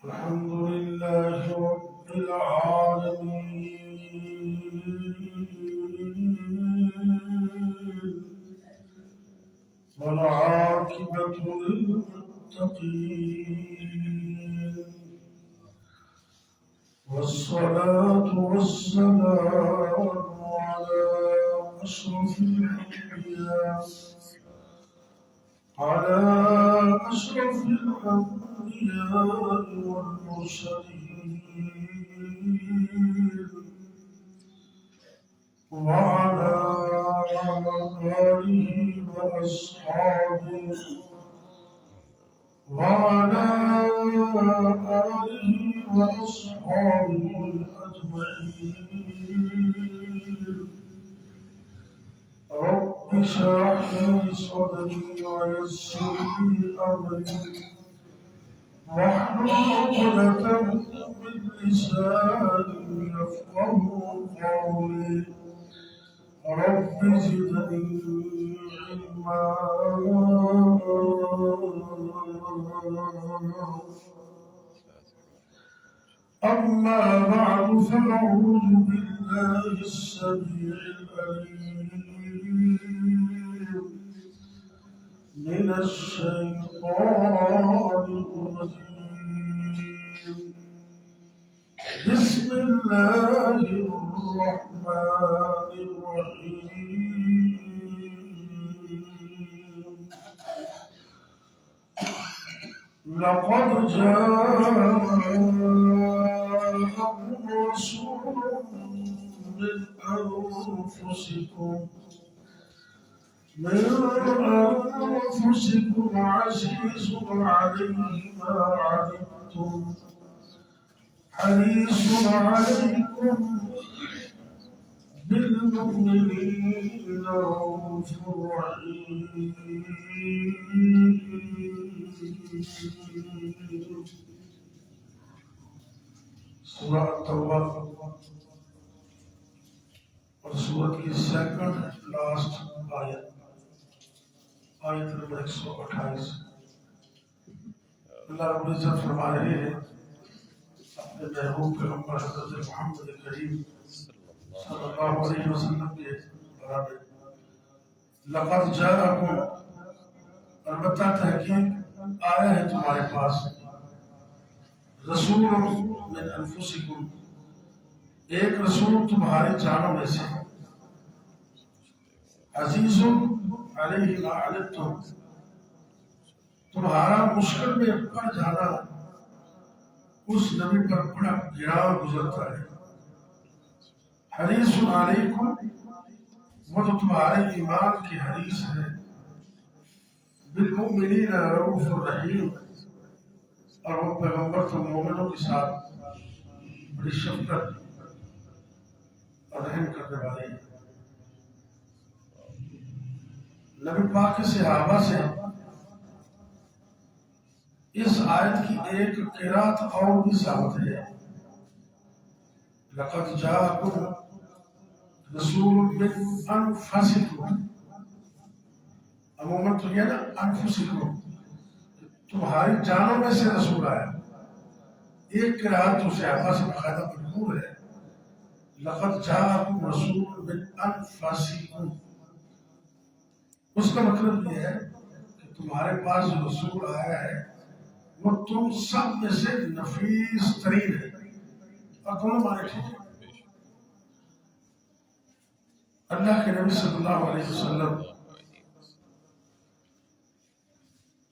الحمد لله رب العالمين والعاقبة للمتقين والصلاة والسلام على أشرف الأنبياء والمرسلين وعلى آله وأصحابه أجمعين. رب اشرح لي صدري ويسر لي أمري واحلل عقدة من لساني يفقهوا قولي. رب زدني علما. أما بعد فأعوذ بالله السميع العليم من الشيطان الرجيم. بسم الله الرحمن الرحيم. لقد جاءكم رسول من أنفسكم عزيز عليه ما عنتم حريص عليكم بالمؤمنين رؤوف رحيم. سورہ توبہ اور سورت کی سیکنڈ لاسٹ آیت نمبر 128. اللہ رب العزت فرما رہے ہیں اپنے محبوب پیغمبر حضرت محمد کریم صلی اللہ علیہ وسلم کے بارے میں. لقد جاءکم، البتہ تحقیق آیا ہے تمہارے پاس، رسول من انفسکم، ایک رسول تمہارے جانوں میں سے، عزیز علیہ ما عنتم، تمہارا مشکل میں پڑ جانا اس نبی پر بڑا گراں گزرتا ہے. حریص علیکم، وہ تو تمہارے ایمان کی حریص ہے. بالمؤمنین رؤوف الرحیم، اور وہ پیغمبر تو مومنوں کے ساتھ بڑی شفقت اور رحم کرنے والے ہیں. نبی پاک کے صحابہ سے اس آیت کی ایک قرات اور بھی ثابت ہے. لقد جاءکم رسول من انفسکم، عموماً تو یہ نا انفسکم، تمہاری جانوں میں سے رسول آیا. ایک قرات تو صحابہ سے باقاعدہ مجبور ہے، لقد جاءکم رسول من انفسکم. اس کا مطلب یہ ہے کہ تمہارے پاس جو رسول آیا ہے وہ تم سب میں سے نفیس ترین ہے. اور دونوں معنی ٹھیک ہے. اللہ کے نبی صلی اللہ علیہ وسلم،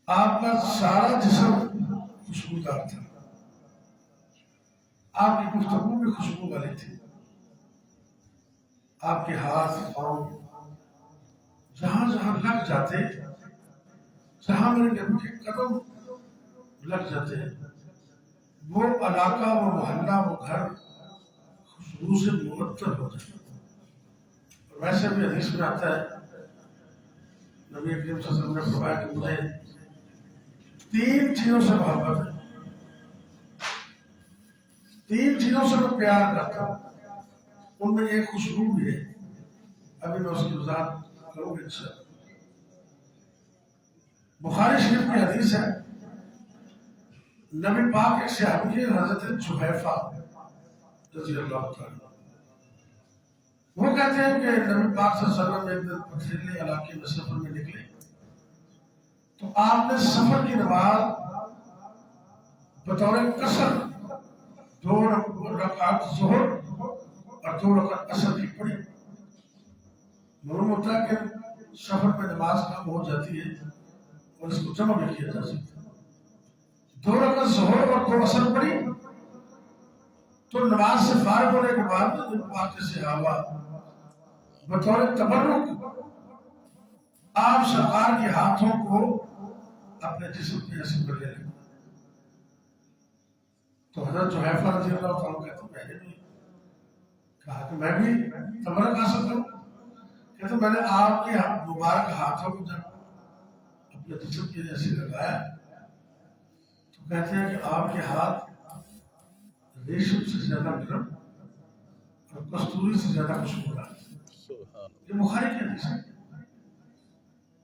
آپ کا سارا جسم خوشبودار تھا، آپ کی گفتگو میں خوشبو والی تھی، آپ کے ہاتھ پاؤں جہاں جہاں لگ جاتے، جہاں میرے نبی کے قدم لگ جاتے ہیں، وہ علاقہ، وہ محلہ، وہ گھر خوشبو سے معطر ہو جاتا. ویسے بھی حدیث میں آتا ہے، نبی کریم صلی اللہ علیہ وسلم نے فرمایا کہ مجھے 3 چیزوں سے محبت ہے، 3 چیزوں سے میں پیار کرتا ہوں، ان میں ایک خوشبو بھی ہے. ابھی میں اس کی وضاحت کروں گا انشاءاللہ. بخاری شریف کی حدیث ہے، نبی پاک ایک صحابی ہے حضرت جحیفہ رضی اللہ تعالیٰ، وہ کہتے ہیں کہ نبی پاک صلی اللہ علیہ وسلم ایک دن پتھریلے علاقے میں سفر میں نکلے تو آپ نے سفر کی نماز بطور قصر 2 رکعت ظہر اور 2 رکعت عصر کی پڑھی۔ معلوم ہوتا ہے کہ سفر میں نماز کم ہو جاتی ہے اور اس کو جمع بھی کیا جا سکتا ہے۔ 2 رکعت ظہر اور 2 عصر پڑھی تو نماز سے فارغ ہونے کے بعد نبی پاک کے صحابہ بطور تبرک آپ سرکار کے ہاتھوں کو اپنے جسم پہ ایسے پر لے لیں۔ تو حضرت جحیفہ رضی اللہ تعالیٰ کہتے میں نے بھی کہا کہ میں بھی تبرک حاصل کروں، کہتے میں نے آپ کے مبارک ہاتھوں کو جب اپنے جسم کے ایسے لگایا تو کہتے ہیں کہ آپ کے ہاتھ ریشم سے زیادہ گرم اور کستوری سے زیادہ خوشبودار۔ یہ بخاری کی حدیث ہے،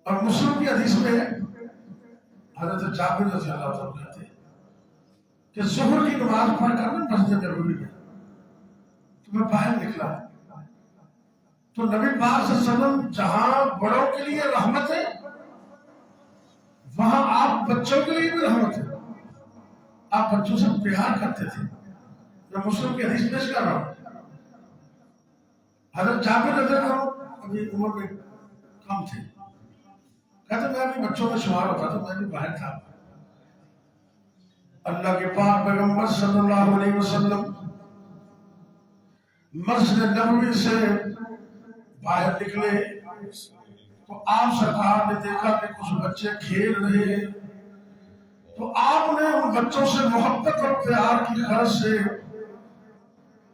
اور مسلم کی حدیث میں حضرت جابر رضی اللہ تعالیٰ کہتے ہیں کہ ظہر کی نماز پڑھ کر میں مسجد نبوی میں تو میں باہر نکلا تو نبی پاک صلی اللہ علیہ وسلم جہاں بڑوں کے لیے رحمت ہے وہاں آپ بچوں کے لیے بھی رحمت ہے، آپ بچوں سے پیار کرتے تھے۔ میں مسلم کی حدیث پیش کر رہا ہوں۔ حضرت جابر رضی اللہ عنہ ابھی عمر میں کم تھے، کہتے میں بھی بچوں میں شمار ہوتا تو میں بھی باہر تھا۔ اللہ کے پاک پیغمبر صلی اللہ علیہ وسلم مسجد نبوی سے باہر نکلے تو آپ سرکار نے دیکھا کہ کچھ بچے کھیل رہے ہیں تو آپ نے ان بچوں سے محبت اور پیار کی غرض سے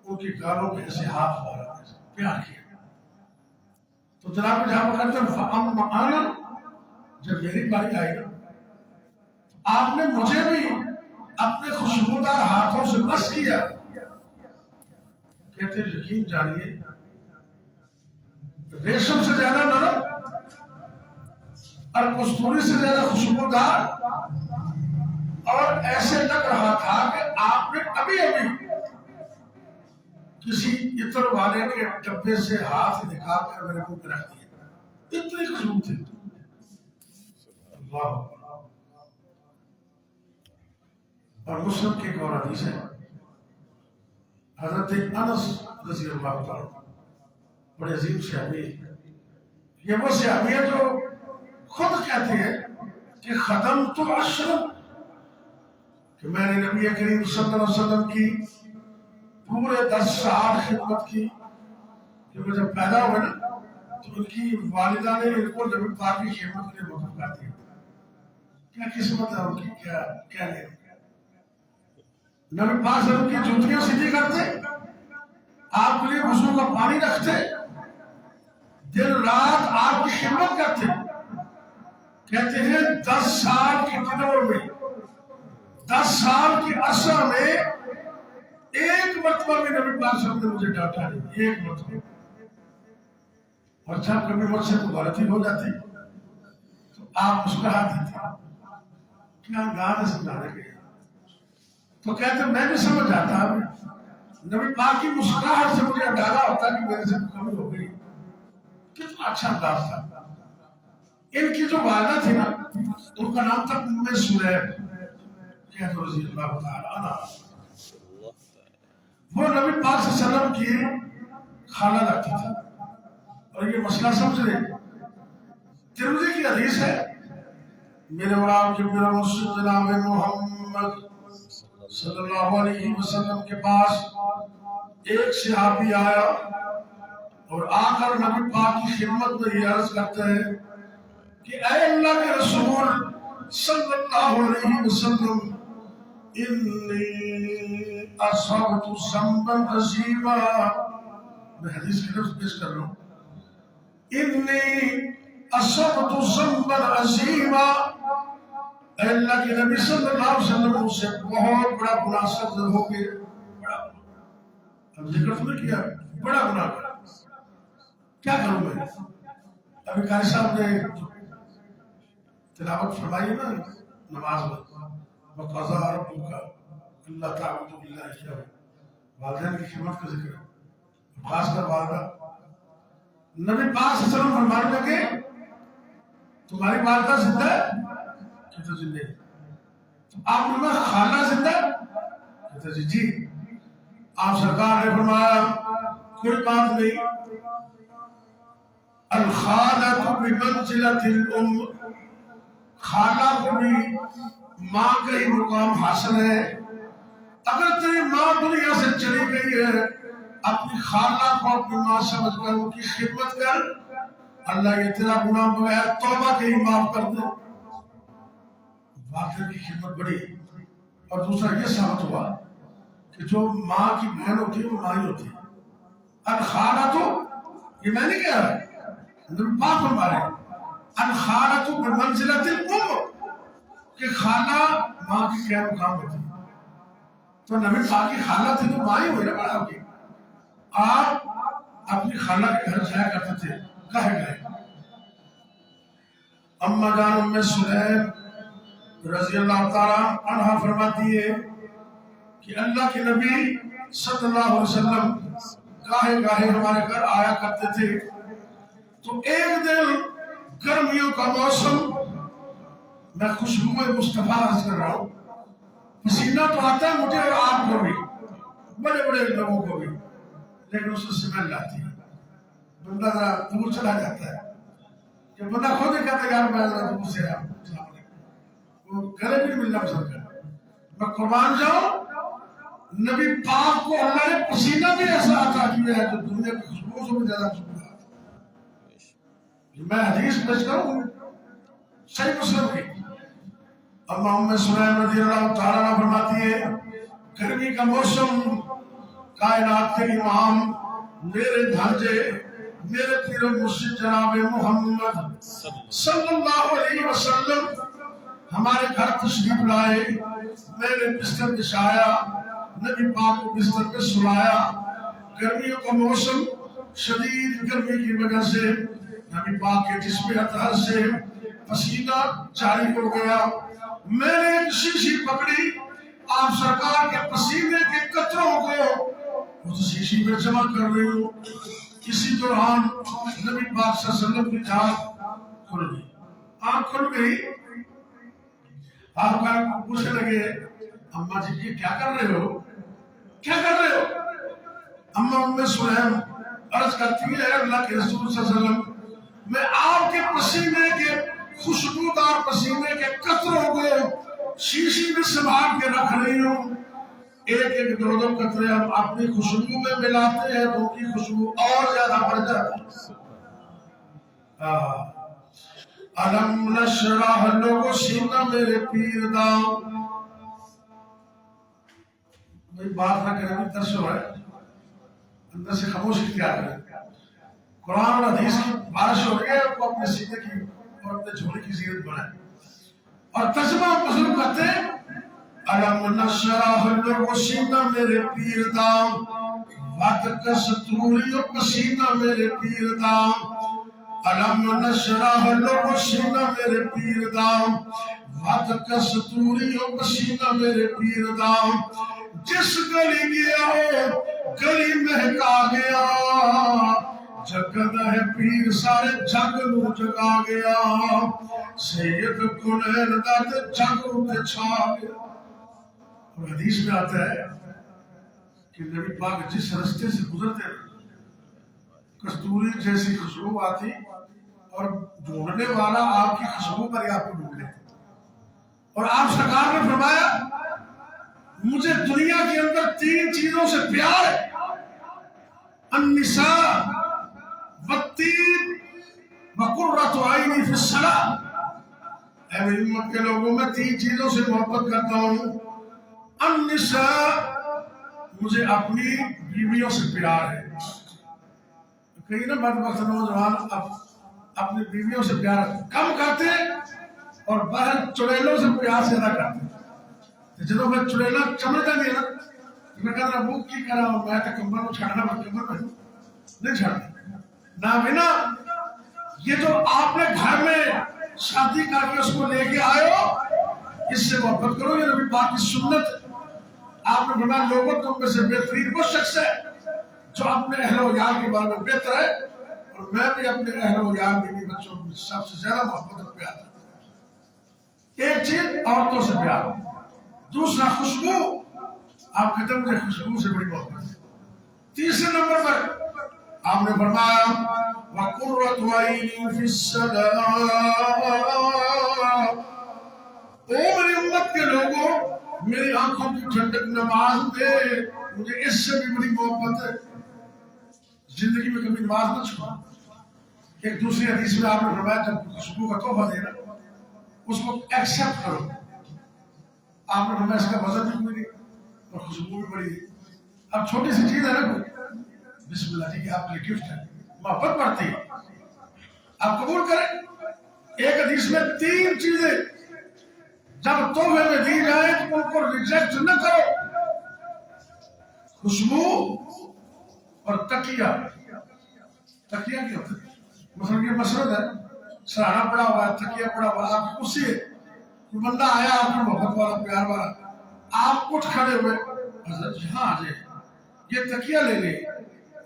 ان کی گالوں پہ ایسے ہاتھ مارا، پیار کیا۔ تو جناب جہاں کہتے ہیں فَأَمَّ أَنَا، جب میری باری آئی آپ نے مجھے بھی اپنے خوشبودار ہاتھوں سے مس کیا۔ کہتے ہیں یقین جانیے ریشم سے زیادہ نرم اور کستوری سے زیادہ خوشبودار، اور ایسے لگ رہا تھا کہ آپ نے ابھی ابھی کسی عطر والے کے ڈبے سے ہاتھ نکال کر میرے منہ پہ رکھ دیا، اتنی خوشبو تھی۔ اللہ اور مسلم کی ایک اور حدیث ہے، حضرت انس رضی اللہ تعالیٰ بڑے عظیم صحابی، یہ وہ صحابی ہے جو خود کہتے ہیں کہ خدمت عشر، کہ میں نے نبی کریم صلی اللہ علیہ وسلم کی پورے 10 سال خدمت کی۔ کہ وہ جب پیدا ہوئے نا تو ان کی والدہ نے ان کو نبی پاک کی خدمت کے لیے وقف کر دیا۔ کیا قسمت ہے ان کی، کیا نہیں۔ نبی پاک صلی اللہ علیہ وسلم کی جوتیاں سیدھی کرتے، آپ کے لیے وضو کا پانی رکھتے، دن رات آپ کی خدمت کرتے۔ کہتے ہیں 10 سال کے دنوں میں، 10 سال کے عرصہ میں ایک مرتبہ بھی نبی پاک صلی اللہ علیہ وسلم نے مجھے ڈانٹا نہیں، ایک مرتبہ۔ اور جب کبھی مجھ سے کوئی غلطی ہو جاتی تو آپ مسکراتے تھے، کیا انداز ہے سمجھانے کے۔ تو کہتے ہیں میں بھی سمجھ جاتا ہوں، نبی پاک کی مسکراہٹ سے مجھے اندازہ ہوتا کہ میرے سے کمی ہو گئی۔ کتنا اچھا انداز تھا۔ ان کی جو والدہ تھی نا ان کا نام تھا ام سلیم رضی اللہ تعالی عنہا، وہ نبی پاک صلی اللہ علیہ وسلم کی خالہ لگتی تھی۔ اور یہ مسئلہ سمجھ لیں، ترمذی کی حدیث ہے، میرے اور کے میرا مسلم جناب محمد صلی اللہ علیہ وسلم کے پاس ایک صحابی آیا اور آ کر نبی پاک کی خدمت میں یہ عرض کرتے ہیں کہ اے اللہ کے رسول صلی اللہ علیہ وسلم، انی اصابت ذنبا عظیما، میں حدیث کی لفظ پیش کر رہا ہوں، انی اصابت ذنبا عظیما، اے اللہ کے نبی صلی اللہ علیہ وسلم مجھ سے بہت بڑا گناہ صادر ہو گیا، بڑا گناہ۔ اب ذکر تو نے کیا بڑا گناہ کرا، کیا کروں میں؟ ابھی قاری صاحب نے تلاوت فرمائی نا نماز میں، وقضى ربك اللہ تعبدوا الا اياه. والدین کی خدمت کا ذکر ہے، خاص کر والدہ. نبی پاک صلی اللہ علیہ وسلم فرمانے لگے تمہاری والدہ زندہ ہے؟ کہتے زندہ ہے. تو آپ نے خالہ زندہ ہے؟ کہتے جی. آپ سرکار نے فرمایا کوئی بات نہیں، الخالۃ بمنزلۃ الام، خالہ کو بھی ماں کا ہی مقام حاصل ہے. اگر تیری ماں دنیا سے چلی گئی ہے، اپنی خالہ کو اپنی ماں سمجھ کر ان کی خدمت کر، اللہ یہ تیرا گناہ بغیر توبہ کے ہی معاف کر دے. والدہ کی خدمت بڑی. اور دوسرا یہ ثابت ہوا کہ جو ماں کی بہن ہوتی ہے وہ ماں ہی ہوتی ہے. الخالہ تو یہ میں نہیں کہہ رہا، نبی پاک فرما رہے ہیں الخالہ تو بمنزلۃ الام، کہ خالہ ماں کی کیا مقام ہوتی ہے. تو نبی پاک کی خالہ تھی تو ماں ہی ہوئی نا بڑا آپ کی. آپ اپنی خالہ کے گھر جایا کرتے تھے، کہے گئے. اما جان ام سلیم رضی اللہ تعالیٰ عنہ فرماتی ہے کہ اللہ کے نبی صلی اللہ علیہ وسلم گاہے گاہے ہمارے گھر آیا کرتے تھے. تو ایک دن گرمیوں کا موسم، میں خوشبو مصطفیٰ عرض کر رہا ہوں، پسینہ تو آتا ہے مجھے اور آپ کو بھی، بڑے بڑے لوگوں کو بھی، لیکن اس سے سمیل آتی ہے. بندہ ذرا دور چلا جاتا ہے کہ بندہ خود ہی کہتا ہے یار میں ذرا دور سے آیا ہوں، السلام علیکم، وہ گلے بھی ملنا پسند کرتا. میں قربان جاؤں، نبی پاک کو اللہ نے پسینہ بھی ایسا عطا کیا ہے جو دنیا کی خوشبو سے بھی زیادہ خوشبو ہے. میں حدیث پیش کروں صحیح مسلم کی. اما ام سلیم رضی اللہ تعالیٰ عنہ فرماتی ہے گرمی کا موسم، کائنات کے امام میرے بھانجے میرے پیر و مرشد جناب محمد صلی اللہ علیہ وسلم ہمارے گھر تشریف لائے. میں نے بستر بچھایا، نبی پاک کو بستر پہ سلایا. گرمیوں کا موسم، شدید گرمی کی وجہ سے نبی پاک کے جسم اطہر سے پسینہ جاری ہو گیا. میں نے ایک شیشی پکڑی، آپ سرکار کے پسینے کے قطروں کو اس شیشی میں جمع کر رہی ہوں. اسی دوران نبی پاک صلی اللہ علیہ وسلم کی آنکھ کھل گئی. آنکھ کھل گئی، آپ کا پوچھنے لگے اماں جی یہ کیا کر رہے ہو، کیا کر رہے ہو؟ اماں ام سلیم عرض کرتی ہے اللہ کے رسول صلی اللہ علیہ وسلم میں آپ کے پسینے کے خوشبودار پسینے کے قطروں کو شیشی میں سنبھال کے رکھ رہی ہوں. ایک ایک دو دو قطرے ہم اپنی خوشبو میں ملاتے ہیں تو ان کی خوشبو اور زیادہ بڑھ جاتی ہے. علم نشرح لوگو سینہ میرے پیر دام. بھئی بات نہ کریں بھی ترس ہو ہے، اندر سے خاموش اختیار کریں. قرآن اور حدیث کی بارش ہو رہی ہے، وہ اپنے سینے کی اور اپنے جھوڑے کی زینت بنائیں. اور ترجمہ بزرگ کہتے ہیں علم نشرح لوگو سینہ میرے پیر دام، وقت کا ستوری و پسینہ میرے پیر دام. علم نشرح لوگو سینہ میرے پیر دام، وقت کا ستوری و پسینہ میرے پیر دام. جس گلی گیا ہو گلی مہکا گیا، جگہ ہے پیر سارے جگ نو جگا گیا. سید کنین داد جگ اتے چھا گیا. اور حدیث میں آتا ہے کہ نبی پاک جس رستے سے گزرتے کستوری جیسی خوشبو آتی اور ڈھونڈنے والا آپ کی خوشبو پر ہی آپ کو ڈھونڈ لیتا. اور آپ سرکار نے فرمایا مجھے دنیا کے اندر تین چیزوں سے پیار ہے، النساء والطیب وقرۃ عینی فی الصلاۃ. اے میری امت کے لوگوں میں تین چیزوں سے محبت کرتا ہوں. النساء، مجھے اپنی بیویوں سے پیار ہے. کہیں نا بدبخت نوجوان اب اپنی بیویوں سے پیار کم کرتے اور باہر چڑیلوں سے پیار زیادہ کرتے. جدو میں چڑیلا چمڑتا نہیں ہے نا، میں کہتا وہ کی کرا میں تو کمبل کو چھڑنا میں کمبل پہنوں نہیں چھڑنا نہ بنا. یہ جو آپ نے گھر میں شادی کر کے اس کو لے کے آئے ہو، اس سے محبت کرو. یہ نبی پاک کی سنت. آپ نے فرمایا لوگوں تم میں سے بہترین وہ شخص ہے جو اپنے اہل و عیال کے بارے میں بہتر ہے، اور میں بھی اپنے اہل و عیال بیوی بچوں میں سب سے زیادہ محبت اور پیار کرتا ہوں. ایک چیز عورتوں سے پیار، دوسرا خوشبو. آپ کہتے ہیں مجھے خوشبو سے بڑی محبت ہے. تیسرے نمبر پر آپ نے فرمایا وَقُرَّةُ عَيْنٍ فِي الصَّلَاةِ. او میری امت کے لوگوں، میری آنکھوں کی ٹھنڈک نماز دے. مجھے اس سے بھی بڑی محبت ہے. زندگی میں کبھی نماز نہ چھوڑا. ایک دوسری حدیث میں آپ نے فرمایا جب خوشبو کا تحفہ دینا اس کو ایکسپٹ کرو. آپ نے فرمایا اس کا وزن بھی کوئی نہیں اور خوشبو بھی بڑی ہے. اب چھوٹی سی چیز ہے نا کوئی، بسم اللہ جی آپ کے گفٹ ہے، محبت بڑھتی ہے. آپ قبول کریں. ایک حدیث میں 3 چیزیں جب تحفے میں دی جائے تو ان کو ریجیکٹ نہ کرو. خوشبو اور تکیہ. تکیہ کیا ہوتا ہے؟ مثلا یہ مسرت ہے، سرہانا پڑا ہوا ہے، تکیہ پڑا ہوا ہے، آپ کی کرسی ہے، کوئی بندہ آیا آپ کی محبت والا پیار والا، آپ اٹھ کھڑے ہوئے حضرت یہاں آ جائے یہ تکیہ لے لے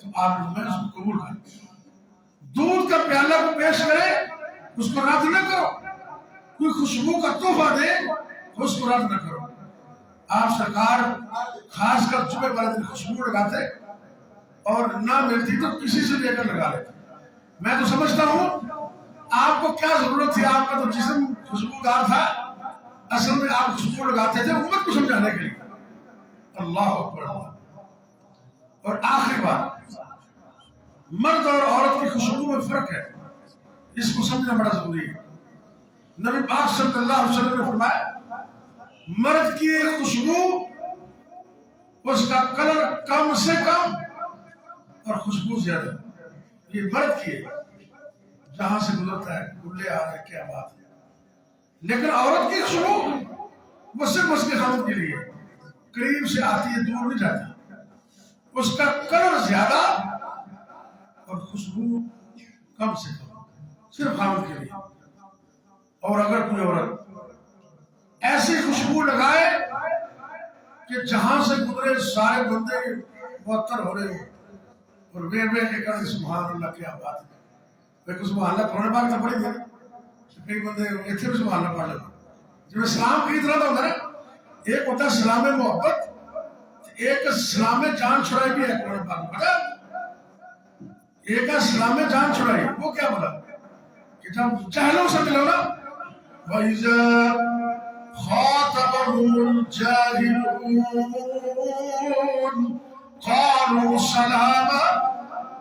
تو آپ میں اس کو قبول کریں. دودھ کا پیالہ کو پیش کرے اس کو رد نہ کرو. کوئی خوشبو کا تحفہ دے تو اس کو رد نہ کرو. آپ سرکار خاص کر صبح والے دن خوشبو لگاتے اور نہ ملتی تو کسی سے لے کر لگا لیتے. میں تو سمجھتا ہوں آپ کو کیا ضرورت تھی، آپ کا تو جسم خوشبودار تھا، اصل میں آپ خوشبو لگاتے تھے امت کو سمجھانے کے لیے. اللہ اکبر. اور آخری بات، مرد اور عورت کی خوشبو میں فرق ہے، اس کو سمجھنا بڑا ضروری ہے. نبی پاک صلی اللہ علیہ وسلم نے فرمایا مرد کی خوشبو اس کا کلر کم سے کم اور خوشبو زیادہ. یہ مرد کی ہے، جہاں سے گزرتا ہے گلے آ رہے کیا بات ہے. لیکن عورت کی خوشبو وہ صرف اس کے خامد کے لیے قریب سے آتی ہے، دور نہیں جاتی. اس کا کلر زیادہ اور خوشبو کم سے کم، صرف خامد کے لیے. اور اگر کوئی عورت ایسی خوشبو لگائے کہ جہاں سے گزرے سارے بندے معطر ہو رہے ہو اور وے کے کر سبحان اللہ کیا بات ہے. لیکن سبحان اللہ قرآن پاک تو پڑھی گئی، کئی بندے اتنے بھی سبحان اللہ پڑھ لیتے. جب اسلام کی طرح ہوتا ہے ایک ہوتا ہے اسلام محبت، ایک اسلام جان چھڑائی بھی ہے. قرآن پاک پتا ایک اسلام جان چھڑائی، وہ کیا بولا کہ جب جہلوں سے ملو نا وَإِذَا خَاطَبَهُمُ الْجَاهِلُونَ قَالُوا سَلَامًا.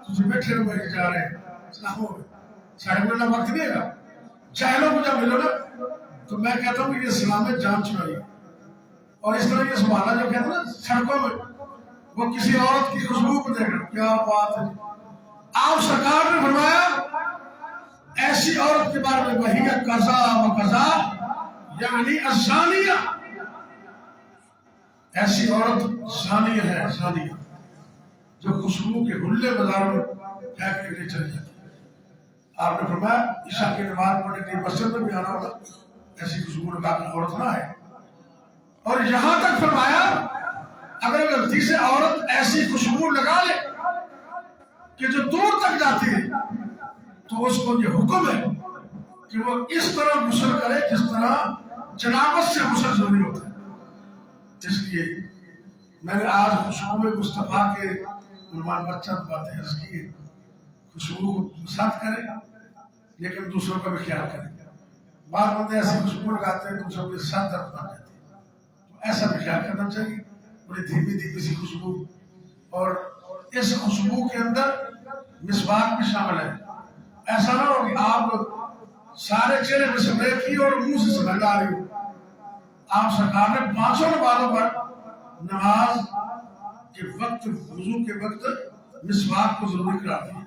تجھے بیٹھے ہوئے جا رہے ہیں سلام ہو گئے، ساڑھے بولنا وقت نہیں ہے. جاہلوں کو جب ملو نا تو میں کہتا ہوں کہ یہ اسلام میں جان چھڑائی. اور اس طرح یہ سبحان اللہ جو کہتے ہیں نا سڑکوں میں وہ کسی عورت کی خوشبو کو دیکھ رہے، کیا بات ہے. آپ سرکار نے فرمایا ایسی عورت کے بارے میں وہی قضا و قضا یعنی الزانیہ، ایسی عورت زانیہ ہے، زانیہ جو خوشبو کے حلے بازاروں میں پھینک کے لیے چلی جاتی ہے. آپ نے فرمایا عشاء کی نماز پڑھنے کے لیے مسجد میں بھی آنا ہوگا ایسی خوشبو لگا کر عورت نہ آئے. اور یہاں تک فرمایا اگر غلطی سے عورت ایسی خوشبو لگا لے کہ جو دور تک جاتی ہے تو اس کو یہ حکم ہے کہ وہ اس طرح غسل کرے جس طرح جنابت سے غسل ضروری ہوتا ہے. اس لیے میں نے آج خوشبو مصطفیٰ کے عنوان پر چند باتیں عرض کی. خوشبو کو ساتھ کریں لیکن دوسروں کا بھی خیال کریں. بعض بندے ایسی خوشبو لگاتے ہیں دوسروں کے ساتھ درد بن جاتے ہیں، تو ایسا بھی خیال کرنا چاہیے. بڑی دھیمی دھیمی سی خوشبو، اور اس خوشبو کے اندر مسواک بھی شامل ہے. ایسا نہ ہو کہ آپ سارے چہرے میں سپرے کی اور منہ سے سمیل آ رہی ہو. آپ سرکار نے 500 نمازوں پر نماز کے وقت وضو کے وقت مسواک کو ضروری قرار دیا.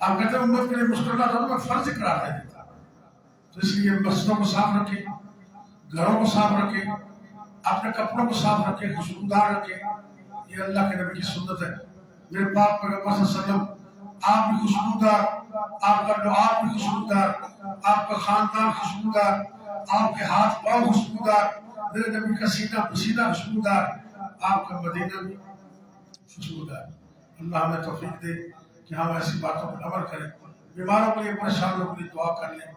آپ کہتے ہیں امت کے لیے مشکل نہ رہا، میں فرض قرار دے دیتا. تو اس لیے مسجدوں کو صاف رکھیں، گھروں کو صاف رکھیں، اپنے کپڑوں کو صاف رکھیں، خوشبودار رکھیں. یہ اللہ کے نبی کی سنت ہے. میرے پاک پیغمبر صلی اللہ علیہ وسلم آپ بھی خوشبودار، آپ کا لعاب بھی خوشبودار، آپ کا خاندان خوشبودار، آپ کے ہاتھ پاؤں خوشبودار، میرے نبی کا سینہ پسینہ خوشبودار، آپ کا مدینہ بھی خوشبودار۔ اللہ ہمیں توفیق دے کہ ہم ایسی باتوں پر عمل کریں، بیماروں کے لیے، پریشان لوگوں کے لیے دعا کر لیں۔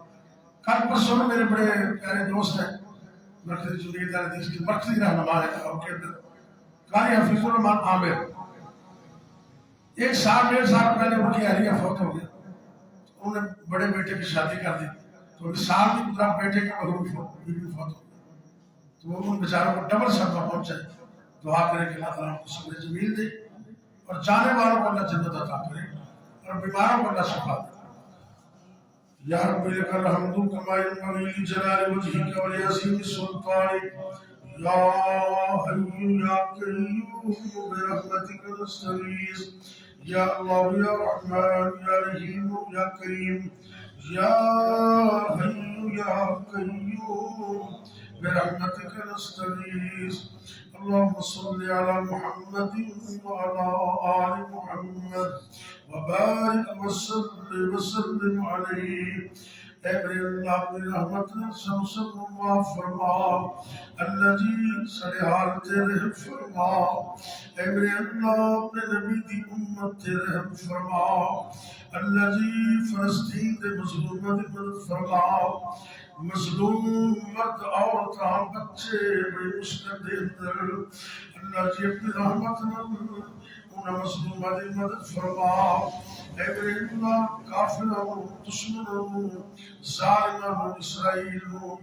کل پرسوں میں میرے بڑے پیارے دوست ہیں، مرکزی جمعیت حدیث کے مرکزی رہنما ہے گاؤں کے اندر، قاری حفیظ الرحمان عامر، 1 سال 1.5 سال پہلے ان کی اہلیہ فوت ہو گئی، انہوں نے بڑے بیٹے کی شادی کر دی، تو ابھی سال بھی گزرا، بیٹے کی بہو بھی فوت ہو گئی، تو ان بیچاروں کو ڈبل صدمہ پہنچا ہے۔ دعا کریں کہ اللہ تعالیٰ کو صبر جمیل دے، اور جانے والوں کو اللہ جنت عطا کرے، اور بیماروں کو اللہ شفا دے۔ یا رب لک الحمد کما ينبغي لجلال وجهك ولعظیم سلطانك، یا حی یا قیوم برحمتک نستغیث، یا اللہ یا رحمن یا رحیم یا کریم، یا حی یا قیوم برحمتک نستغیث۔ اللهم صل على محمد وعلى آل محمد وبارك وسلم عليه۔ اے میرے اللہ اپنی رحمت سے معاف فرما، الذي سڑے حالت رحم فرما۔ اے میرے اللہ اپنے نبی دی امت رحم فرما، الذي فلسطین دے مظلومہ دی مدد فرما، مظلوم مرد عورتاں بچے بڑے مشکل دے اندر، اللہ جی اپنی رحمت نال انہاں مظلومہ دی مدد فرما۔ اے میرے اللہ کافروں، دشمنوں، ظالموں، اسرائیلوں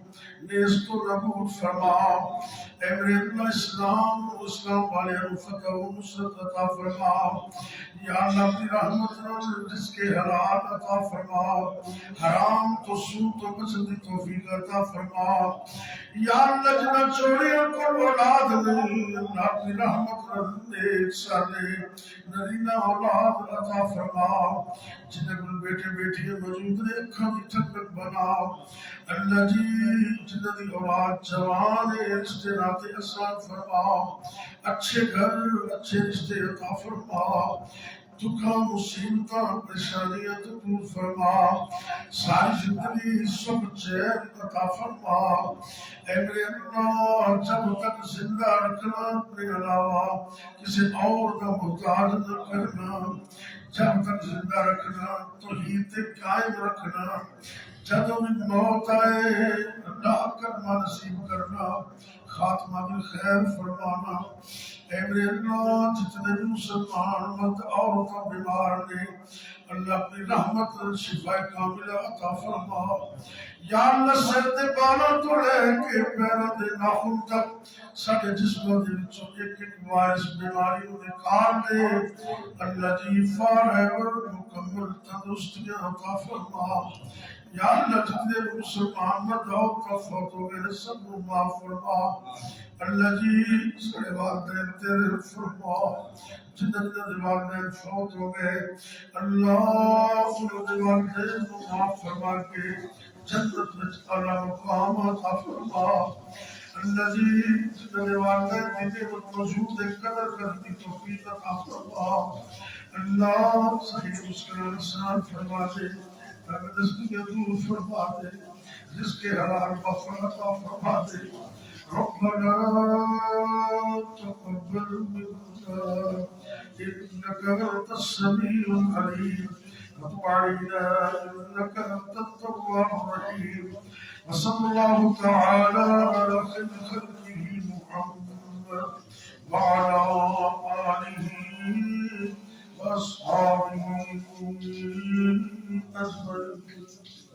نیست و نابود فرما۔ اے میرے اللہ اسلام والوں فتح و نصرت عطا فرما۔ یا اللہ اپنی رحمت نال رزق حلال عطا فرما، حرام تو سود تو بچنے دی توفیق عطا فرما۔ یا اللہ جنہ چوریوں کو اولاد نہیں، اللہ اپنی رحمت نال نیک صالح نرینہ اولاد عطا فرما۔ جنہیں کل بیٹے بیٹیاں موجود نے اکھاں دی ٹھنڈک بنا، اللہ جی جنہیں دی اولاد جوان رشتے ناتے آسان فرما، اچھے گھر اچھے رشتے عطا فرما، دکھاں مصیبتاں پریشانیاں تو دور فرما، ساری زندگی سب چین عطا فرما۔ اے میرے اللہ جب تک زندہ رکھنا اپنے علاوہ کسی اور کا محتاج نہ کرنا، جب تک زندہ رکھنا توحید قائم رکھنا، جب بھی موت آئے اللہ کرنا نصیب کرنا، خاتمہ بھی خیر فرمانا۔ اے میرے اللہ جتنے بھی مسلمان مرد عورتوں بیمار نے، اللہ اپنی رحمت شفا کاملہ عطا فرما۔ یا اللہ سر دے بالوں تو لے کے پیروں دے ناخن تک سارے جسموں دے وچوں ایک ایک وائرس بیماری نکال دے، اللہ جی فارغ مکمل تندرستیاں عطا فرما۔ یا اللہ جتنے بھی مسلمان مرد عورتوں فوت ہو گئے سب کو معاف فرما، اللہ جی سارے والدین تیرے فرما، جنت دے والدین فوت ہو گئے اللہ انہوں دے والدین کو معاف فرما کے جنت میں اعلیٰ مقام عطا فرما۔ اللہ جی جنت دے والدین دی نعمت موجود ہے قدر کرنے کی توفیق عطا فرما، اللہ صحیح مسکران آسان فرما دے، رزق دور فرما دے، رزق حلال مغفرت عطا فرما دے۔ ربنا تقبل منا إنك أنت السميع العليم وتب علينا إنك أنت التواب الرحيم، وصلى الله تعالى على خير خلقه محمد وعلى آله وأصحابه أجمعين.